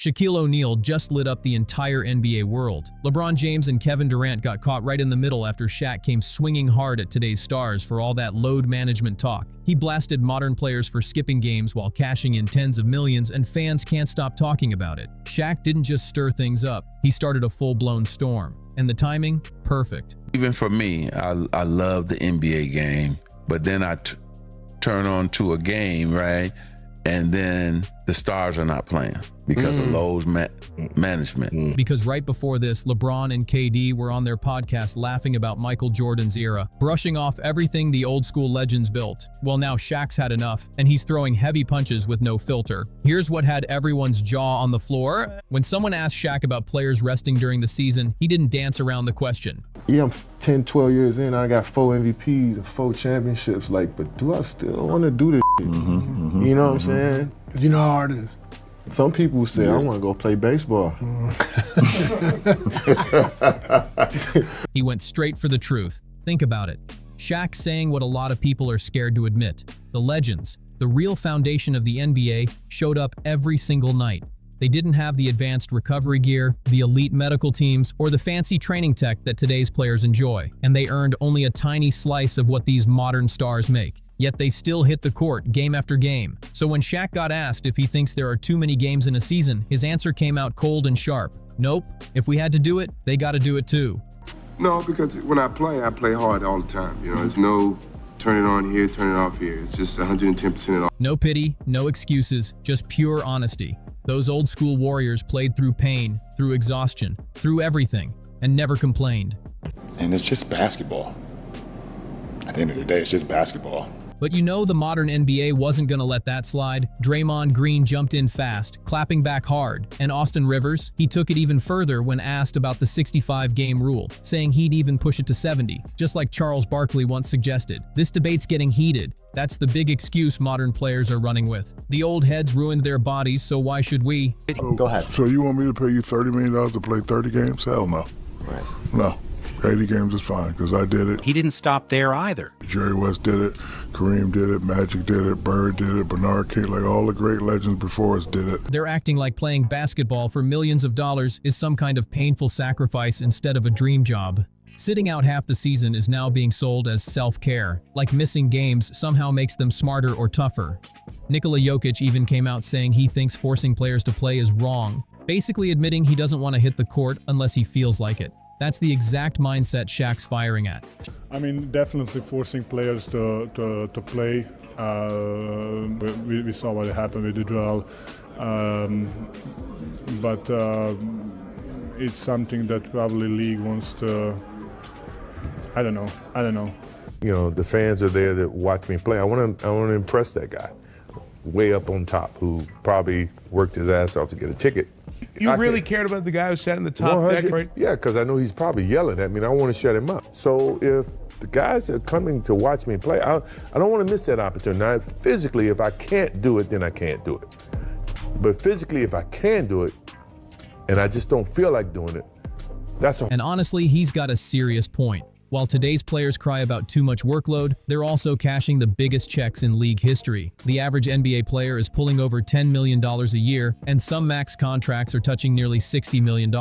Shaquille O'Neal just lit up the entire NBA world. LeBron James and Kevin Durant got caught right in the middle after Shaq came swinging hard at today's stars for all that load management talk. He blasted modern players for skipping games while cashing in tens of millions, and fans can't stop talking about it. Shaq didn't just stir things up, he started a full-blown storm. And the timing? Perfect. Even for me, I love the NBA game, but then I turn on to a game, right? And then the stars are not playing because of load management. Because right before this, LeBron and KD were on their podcast laughing about Michael Jordan's era, brushing off everything the old school legends built. Well, now Shaq's had enough, and he's throwing heavy punches with no filter. Here's what had everyone's jaw on the floor. When someone asked Shaq about players resting during the season, he didn't dance around the question. Yeah, I'm 10, 12 years in, I got 4 MVPs and 4 championships, but do I still want to do this shit? You know what I'm saying? You know how hard it is. Some people say, I want to go play baseball. He went straight for the truth. Think about it. Shaq saying what a lot of people are scared to admit. The legends, the real foundation of the NBA, showed up every single night. They didn't have the advanced recovery gear, the elite medical teams, or the fancy training tech that today's players enjoy, and they earned only a tiny slice of what these modern stars make. Yet they still hit the court game after game. So when Shaq got asked if he thinks there are too many games in a season, his answer came out cold and sharp. Nope. If we had to do it, they got to do it too. No, because when I play hard all the time. You know, there's no turn it on here, turn it off here. It's just 110% it all. No pity, no excuses, just pure honesty. Those old school warriors played through pain, through exhaustion, through everything, and never complained. And it's just basketball. At the end of the day, it's just basketball. But you know the modern NBA wasn't gonna let that slide. Draymond Green jumped in fast, clapping back hard. And Austin Rivers, he took it even further when asked about the 65-game rule, saying he'd even push it to 70, just like Charles Barkley once suggested. This debate's getting heated. That's the big excuse modern players are running with. The old heads ruined their bodies, so why should we? Go ahead. So you want me to pay you $30 million to play 30 games? Hell no. Right. No. 80 games is fine, because I did it. He didn't stop there either. Jerry West did it, Kareem did it, Magic did it, Bird did it, Bernard King, like all the great legends before us did it. They're acting like playing basketball for millions of dollars is some kind of painful sacrifice instead of a dream job. Sitting out half the season is now being sold as self-care, like missing games somehow makes them smarter or tougher. Nikola Jokic even came out saying he thinks forcing players to play is wrong, basically admitting he doesn't want to hit the court unless he feels like it. That's the exact mindset Shaq's firing at. I mean, definitely forcing players to play. We saw what happened with the drill, but it's something that probably league wants to. I don't know. You know, the fans are there to watch me play. I want to impress that guy, way up on top, who probably worked his ass off to get a ticket. You really cared about the guy who sat in the top deck, right? Yeah, because I know he's probably yelling at me, and I want to shut him up. So if the guys are coming to watch me play, I don't want to miss that opportunity. Now, physically, if I can't do it, then I can't do it. But physically, if I can do it, and I just don't feel like doing it, that's all. And honestly, he's got a serious point. While today's players cry about too much workload, they're also cashing the biggest checks in league history. The average NBA player is pulling over $10 million a year, and some max contracts are touching nearly $60 million.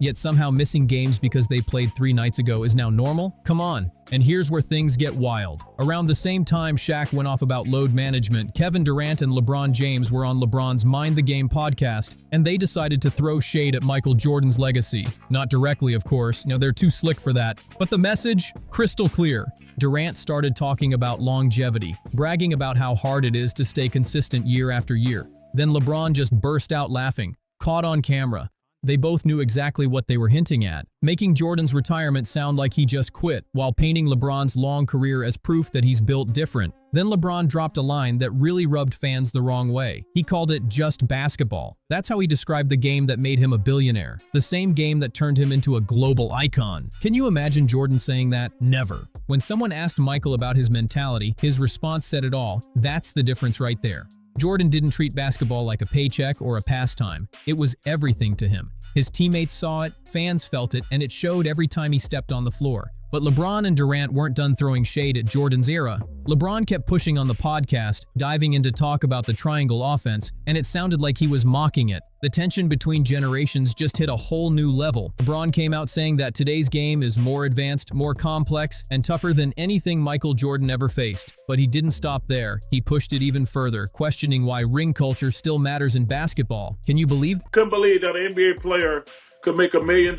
Yet somehow missing games because they played 3 nights ago is now normal? Come on. And here's where things get wild. Around the same time Shaq went off about load management, Kevin Durant and LeBron James were on LeBron's Mind the Game podcast, and they decided to throw shade at Michael Jordan's legacy. Not directly, of course. They're too slick for that. But the message? Crystal clear. Durant started talking about longevity, bragging about how hard it is to stay consistent year after year. Then LeBron just burst out laughing, caught on camera. They both knew exactly what they were hinting at, making Jordan's retirement sound like he just quit, while painting LeBron's long career as proof that he's built different. Then LeBron dropped a line that really rubbed fans the wrong way. He called it just basketball. That's how he described the game that made him a billionaire, the same game that turned him into a global icon. Can you imagine Jordan saying that? Never. When someone asked Michael about his mentality, his response said it all. That's the difference right there. Jordan didn't treat basketball like a paycheck or a pastime. It was everything to him. His teammates saw it, fans felt it, and it showed every time he stepped on the floor. But LeBron and Durant weren't done throwing shade at Jordan's era. LeBron kept pushing on the podcast, diving into talk about the triangle offense, and it sounded like he was mocking it. The tension between generations just hit a whole new level. LeBron came out saying that today's game is more advanced, more complex, and tougher than anything Michael Jordan ever faced. But he didn't stop there. He pushed it even further, questioning why ring culture still matters in basketball. Can you believe? Couldn't believe that an NBA player could make $1 million.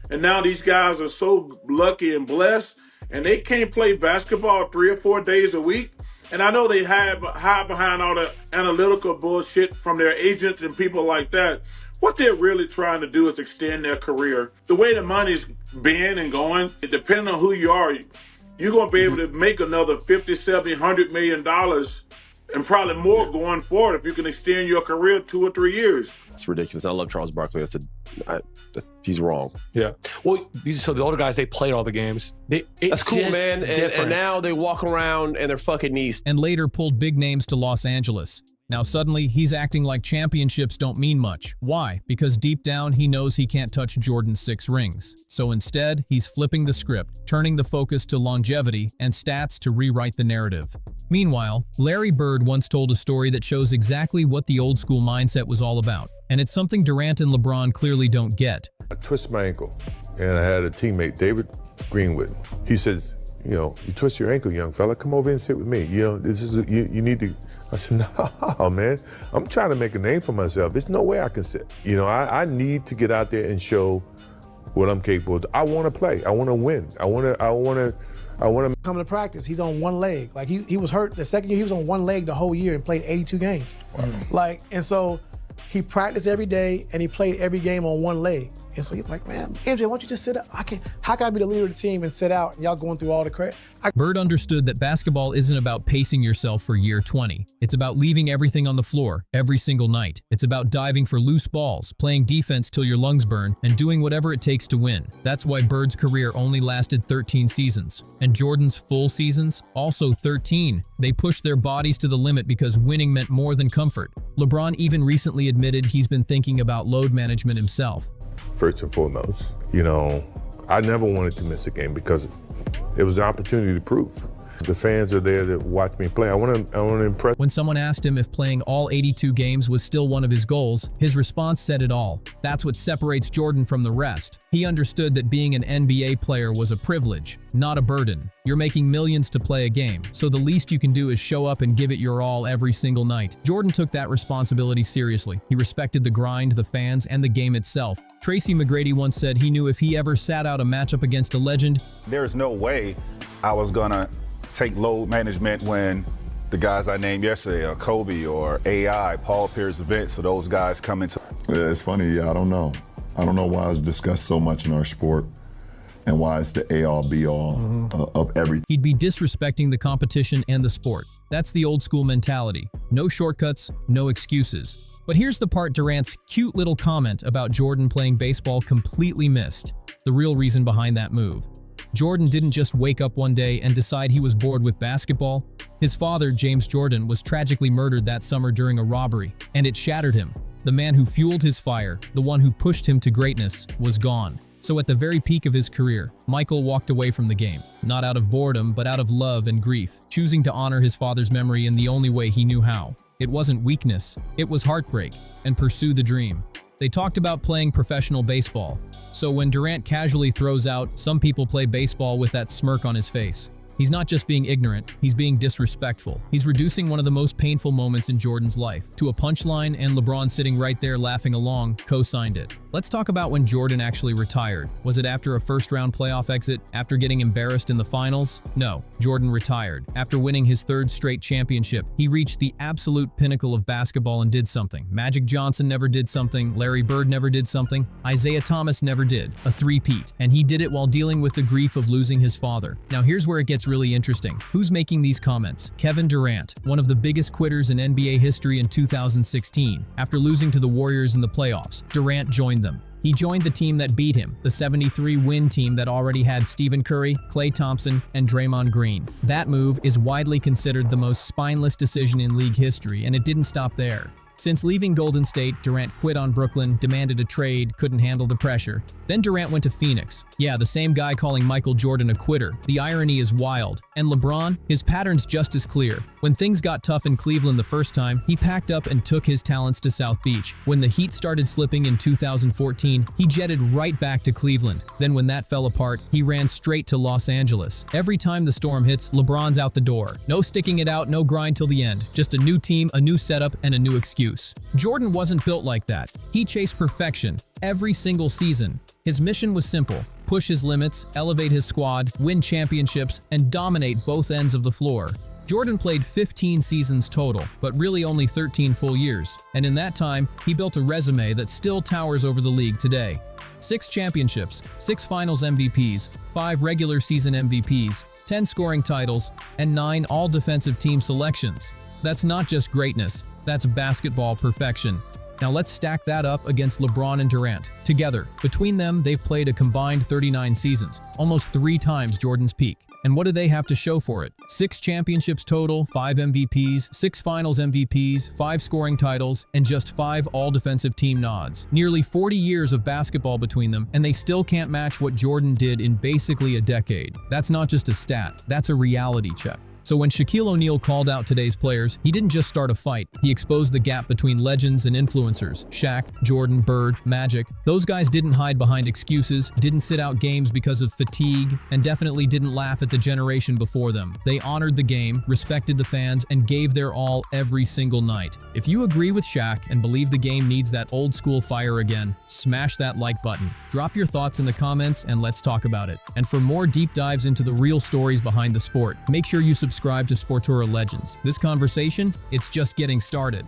And now these guys are so lucky and blessed, and they can't play basketball 3 or 4 days a week. And I know they hide behind all the analytical bullshit from their agents and people like that. What they're really trying to do is extend their career. The way the money's been and going, depending on who you are, you're going to be able to make another $50, $70, $100 million and probably more going forward if you can extend your career 2 or 3 years. It's ridiculous. I love Charles Barkley. He's wrong. Yeah. Well, so the older guys, they played all the games. That's cool, man. And now they walk around and they're fucking knees. And later pulled big names to Los Angeles. Now suddenly, he's acting like championships don't mean much. Why? Because deep down, he knows he can't touch Jordan's 6 rings. So instead, he's flipping the script, turning the focus to longevity and stats to rewrite the narrative. Meanwhile, Larry Bird once told a story that shows exactly what the old school mindset was all about. And it's something Durant and LeBron clearly don't get. I twist my ankle, and I had a teammate, David Greenwood. He says, you twist your ankle, young fella, come over and sit with me. This is you need to. I said, no, man, I'm trying to make a name for myself. There's no way I can sit. I need to get out there and show what I'm capable of. I want to play. I want to win. I want to. Coming to practice, he's on one leg. Like he was hurt the second year. He was on one leg the whole year and played 82 games. Wow. And so he practiced every day and he played every game on one leg. And so he's like, man, MJ, why don't you just sit up? How can I be the leader of the team and sit out and y'all going through all the crap? Bird understood that basketball isn't about pacing yourself for year 20. It's about leaving everything on the floor every single night. It's about diving for loose balls, playing defense till your lungs burn, and doing whatever it takes to win. That's why Bird's career only lasted 13 seasons. And Jordan's full seasons? Also 13. They pushed their bodies to the limit because winning meant more than comfort. LeBron even recently admitted he's been thinking about load management himself. First and foremost, I never wanted to miss a game because it was an opportunity to prove. The fans are there to watch me play. I want to impress. When someone asked him if playing all 82 games was still one of his goals, his response said it all. That's what separates Jordan from the rest. He understood that being an NBA player was a privilege, not a burden. You're making millions to play a game, so the least you can do is show up and give it your all every single night. Jordan took that responsibility seriously. He respected the grind, the fans, and the game itself. Tracy McGrady once said he knew if he ever sat out a matchup against a legend, there's no way I was gonna take load management when the guys I named yesterday are Kobe or AI, Paul Pierce, Vince, so those guys come into. Yeah, it's funny. Yeah, I don't know. I don't know why it's discussed so much in our sport and why it's the A-all, B-all of everything. He'd be disrespecting the competition and the sport. That's the old school mentality. No shortcuts, no excuses. But here's the part Durant's cute little comment about Jordan playing baseball completely missed. The real reason behind that move. Jordan didn't just wake up one day and decide he was bored with basketball. His father, James Jordan, was tragically murdered that summer during a robbery, and it shattered him. The man who fueled his fire, the one who pushed him to greatness, was gone. So at the very peak of his career, Michael walked away from the game, not out of boredom, but out of love and grief, choosing to honor his father's memory in the only way he knew how. It wasn't weakness, it was heartbreak, and pursue the dream. They talked about playing professional baseball. So when Durant casually throws out, some people play baseball with that smirk on his face. He's not just being ignorant, he's being disrespectful. He's reducing one of the most painful moments in Jordan's life to a punchline, and LeBron sitting right there laughing along, co-signed it. Let's talk about when Jordan actually retired. Was it after a first-round playoff exit? After getting embarrassed in the finals? No, Jordan retired. After winning his 3rd straight championship, he reached the absolute pinnacle of basketball and did something. Magic Johnson never did something, Larry Bird never did something, Isaiah Thomas never did, a three-peat. And he did it while dealing with the grief of losing his father. Now here's where it gets really interesting. Who's making these comments? Kevin Durant, one of the biggest quitters in NBA history in 2016. After losing to the Warriors in the playoffs, Durant joined them. He joined the team that beat him, the 73-win team that already had Stephen Curry, Klay Thompson, and Draymond Green. That move is widely considered the most spineless decision in league history, and it didn't stop there. Since leaving Golden State, Durant quit on Brooklyn, demanded a trade, couldn't handle the pressure. Then Durant went to Phoenix. Yeah, the same guy calling Michael Jordan a quitter. The irony is wild. And LeBron? His pattern's just as clear. When things got tough in Cleveland the first time, he packed up and took his talents to South Beach. When the Heat started slipping in 2014, he jetted right back to Cleveland. Then when that fell apart, he ran straight to Los Angeles. Every time the storm hits, LeBron's out the door. No sticking it out, no grind till the end. Just a new team, a new setup, and a new excuse. Jordan wasn't built like that. He chased perfection every single season. His mission was simple: push his limits, elevate his squad, win championships, and dominate both ends of the floor. Jordan played 15 seasons total, but really only 13 full years. And in that time, he built a resume that still towers over the league today. 6 championships, 6 finals MVPs, 5 regular season MVPs, 10 scoring titles, and 9 all-defensive team selections. That's not just greatness, that's basketball perfection. Now let's stack that up against LeBron and Durant. Together, between them, they've played a combined 39 seasons, almost 3 times Jordan's peak. And what do they have to show for it? 6 championships total, 5 MVPs, 6 finals MVPs, 5 scoring titles, and just 5 all-defensive team nods. Nearly 40 years of basketball between them, and they still can't match what Jordan did in basically a decade. That's not just a stat, that's a reality check. So when Shaquille O'Neal called out today's players, he didn't just start a fight. He exposed the gap between legends and influencers. Shaq, Jordan, Bird, Magic. Those guys didn't hide behind excuses, didn't sit out games because of fatigue, and definitely didn't laugh at the generation before them. They honored the game, respected the fans, and gave their all every single night. If you agree with Shaq and believe the game needs that old school fire again, smash that like button. Drop your thoughts in the comments and let's talk about it. And for more deep dives into the real stories behind the sport, make sure you subscribe to Sportura Legends. This conversation, it's just getting started.